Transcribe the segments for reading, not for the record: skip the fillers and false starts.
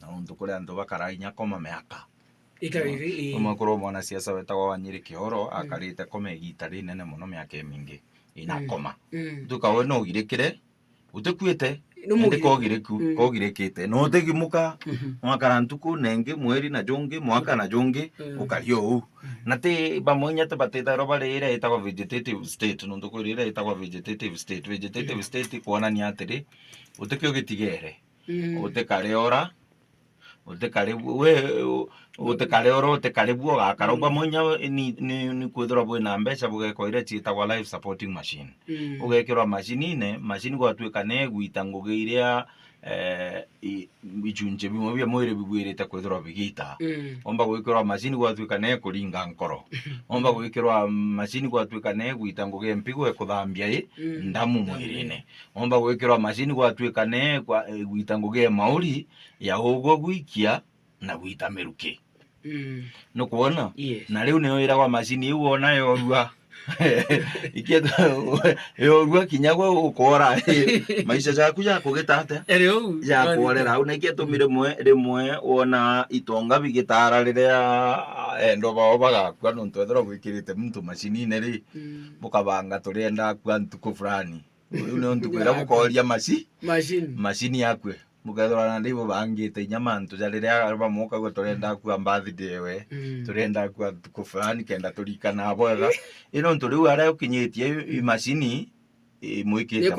na undu kuri andu bakarainya koma meaka Ikaivi umakuru mwana siasa wetagwa Wanyiri Kihoro akarite koma igita rinene muno miaka mingi ina koma tukawe no girikire utekuite ndi kogirikite no tegimuka mwaka ntuku nenge mweri na jonge mwaka na jonge ukario na te bamonya te bateta roba rira etagwa vegetative state no ntuku rira etagwa vegetative state kuona ni atiri utekio gitigere utekareora utekaribu we utekareora utekaribu agakarauba monya ni kwithira bwina mbeca bugekoire ciitagwa life supporting machine ugekirwa machine gwatuika ne gwita ngugi iria ijunje bimwe bya mwire bigwirite kwithira bigita omba gwikirwa machine gwatuika ne kuringa nkoro omba gwikirwa machine gwatuika ne gwita ngugi mpigo ekuthambia ndamu mwirine omba gwikirwa machine gwatuika ne gwita ngugi mauri ya ugo gwikia na gwita meruke no kuona na riu ne iragwa machine iu ona yorua yorua kinyagwa ukora maisha yaku ya kugitate ya kuorera una ikiatumire rimwe wona itonga bigitara riria endo bao bagakua no twethera gwikirite muntu machine ne ri mukabanga turienda kwa ntuku fulani uno ntukwira gukoria machine yakwe mugethora na ndibo bangite nyamantu jariria bamuka gwe turenda kwa birthday we turenda kwa tuku fulani kenda turikana bwega ino nturiu ara ukinyitie machine mwikite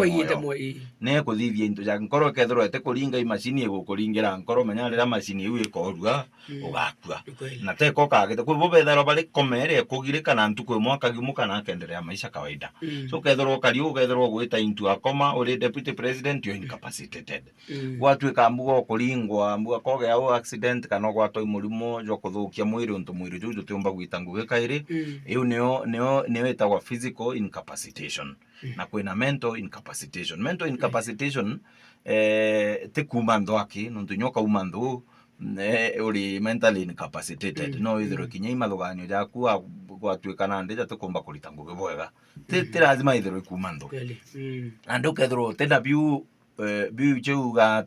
ne kuthithia into ja nkoro kethoro ete kuringa machine igukuringira nkoro menya rira machine iu ikorua ugakua na teko kagite kubo bethero bari komere kugirikana ntuku mwaka gimuka na kenderea maisha kawaida so kethoro kariu kethoro gwita into akoma uri deputy president you incapacitated gwatuika mbugo kuringwa mbugo koge au accident kana gwatoi murimo jo kuthukia mwiri untu mwiri juju tumba gwita ngugi kairi iu neo etagwa physical incapacitation na kwina mental incapacitation te kumando aki nuntu nyoka umando uri mentally incapacitated no ithiro kinya imathuganio jaku gwatuika na ndija tukumba kurita ngugi bwega te lazima ithiro kumando and ukethiro tena biu cheuga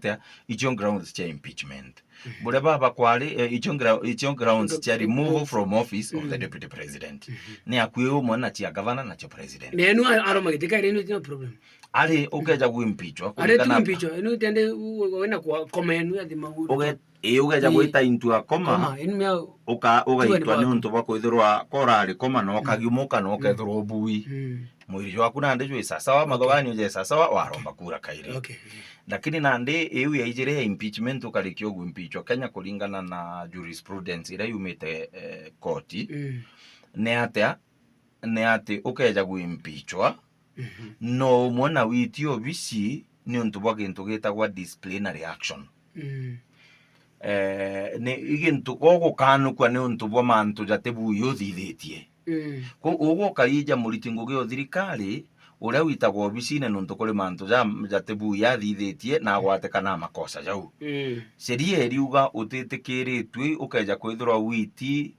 ichon grounds cha impeachment bure baba kwari ichon grounds cha removal from office of the deputy president ni akuyo mwana cha governor na cha president nenu aromagitika renu no problem ali ukeja kuimpeachwa enu tende wena kwa komenu ya dimaguru ugeja gwita into a koma ugaitwa ni untu bakwithirwa korari koma no kagimuka no kethirwo bui mwiri waku nande jwe sasa wa mathoganio je sasa waromba kura kairi lakini nande iu ya ijire ya impeachment ukarikio guimpeachwa Kenya kulingana na jurisprudence ira yumite koti ne ate ukeja guimpeachwa no mwana witio bisi ni untu bwa gintu gitagwa disciplinary action ne igintu gogo kanu kwa ne untu bwa mantu jatebu yothithitie ko ugo kaija muritingo gyo thirikari uria witagwo obicine nuntu kuri mantu jatebu yathithitie na gwatekana makosa jau sheria eriuga utitikiritwe ukeja kwithirwa witi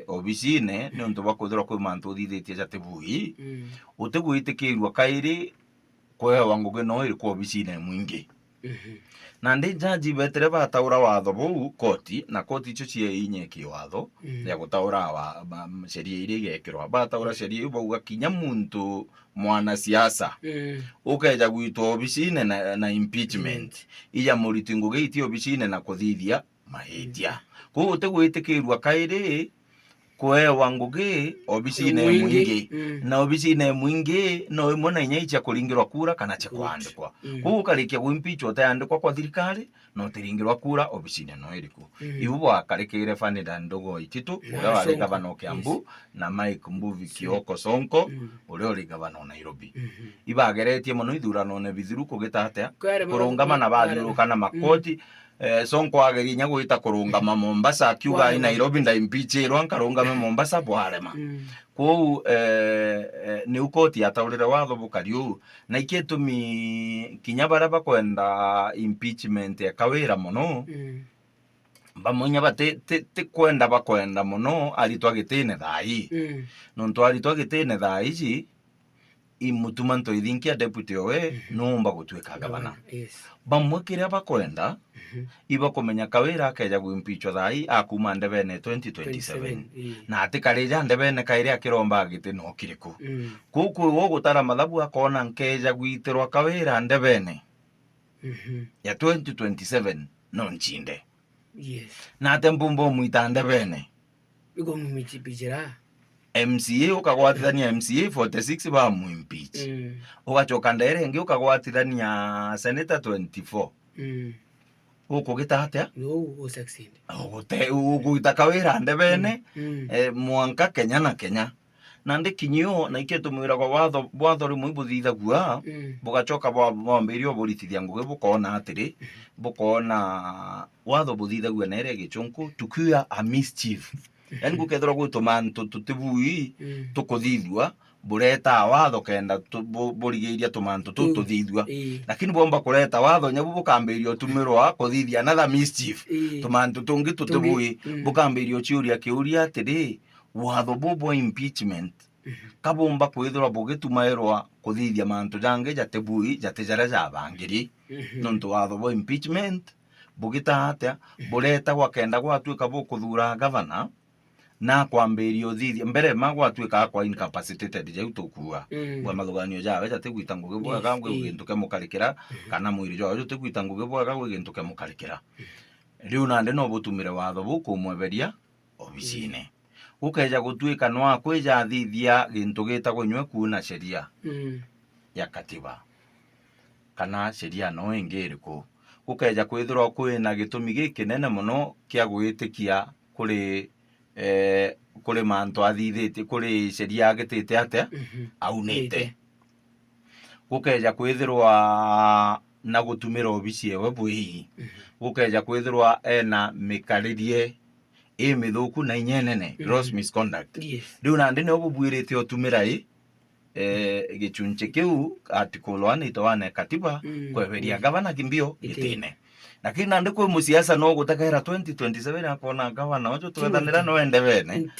obicine ni untu bwa kwithirwa kwi mantu thithitie jatebu utigwitikirwa kairi kwewa ngugi no iri kwa obicine mwingi na ndi jaji betere bataura watho bau koti na koti icio cie inyeki watho ya gutaura wa sheria iria igekirwa bataura sheria bauga kinya muntu mwana siasa ukeja gwitwo obicine na impeachment iya muritu ngugi itio obicine na kuthithia mahitia ko utegwitikirwa kairi kwewa ngugi obicine mwingi na obicine mwingi no imwe na inya icha kuringirwa kura kana cha kwandikwa ko karikia guimpeachwa tayandikwa kwa thirikari no tiringirwa kura obicine no iriku ibu akarikire Fanida Ndogo Ititu ura wari gavana Kiambu na Mike Mbuvi Kioko Sonko ura uri gavana Nairobi ibageretie muno ithurano ne bithiru kugitatea kurungama na bathiruka na makoti Sonko agerinya gwita kurungama Mombasa akiuga Nairobi nda impeachirwa nkarungama Mombasa bwarema ko ni ukoti ataurire watho bukariu na iketumi kinya bara bakwenda impeachment yakawira muno bamunya bate kwenda bakwenda muno aritwa gitine thai no ntwari twagitine thai ji imutuma ntoithinkia deputy owe numba gutwika gavana Yes. bamwe kiria bakwenda iba kumenya kawira akeja gwimpichwa thai akuma ndebene 2027 na ati karija ndebene kairia kiromba agite no kiriku kuku wo gutara mathabu akona nkeja gwitirwa kawira ndebene ya 2027 no nchinde. Yes. Na tempumbo muita ndebene Iko mmichipijira MCA ukagwatithania MCA 46 ba muimpeach ugachoka ndere ngi ukagwatithania senator 24 uko gitahatia no succeed uguita kawira ndebene mwanka Kenya na Kenya na ndi kinyio na iketumwira kwa watho rimwe buthitha gua bugachoka bwambirio burithithia ngugi bukona atiri bukona watho buthitha gua nere gichunku tukia a mischief yani gukethira gutuma ntu tutibui tukuthithua bureta watho kenda burigiria tumantu tututhithua lakini bomba kureta watho nyabu bukambirio tumirwa kuthithia another mischief tumantu tungi tutibui bukambirio ciuria kiuria atiri watho bobo impeachment kabomba kwithira bugitumairwa kuthithia mantu jange jatibui jatejara jabangiri nontu watho bo impeachment bugitahatia bureta gwakenda gwatuika bukuthura governor na kwambirio thithia mbere magwatuika kwa incapacitated je utukua bwa mathuganio jawe jatigwita ngugi bwaga gwintuke mukarikira kana mwiri jo jatigwita ngugi bwaga gwintuke mukarikira riu nande no butumire watho bukumweberia obicine ukeja gutuika no akweja thithia gintu gitagwo nywe kuna sheria ya katiba kana sheria no ingiriku ukeja kwithirwa kwina gitumi gikinene muno kia gwitikia kuri mantu athithite kuri sheria gitite ate aunite ukeja kwithirwa na gutumira obici ewe bwi ukeja kwithirwa ena mikaririe mithuku na inyenene gross misconduct riu nandi no bubwirite otumira gichunche kiu article 1 katiba kweberia gavana kimbio gitine lakini nandi kwe musiasa no gutakera 2027 akona gavana ojo twethanira no ende bene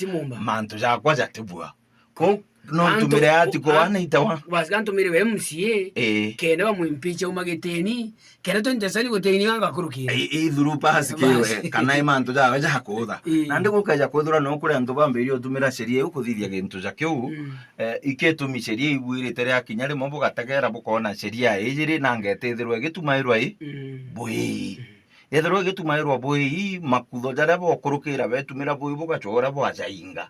mantu jakwa jatibua ko no tumire article 1 wasgantumire we MCA kene ba muimpeach umagiteni kene to ndesani guteni anga kurukira thuru pass kiwe kana imantu jawe jakutha nandi gukaja kwithura no kuri antu bambirio tumira sheria ukuthithia gintu jakiu iketumi sheria ibwirite ria kinya rimwe bugategera bukona sheria ijiri na ngetithirwe gitumairwa bui ethirwe gitumairwa bui makutho jaria bokurukira betumira bui bugachora bwajainga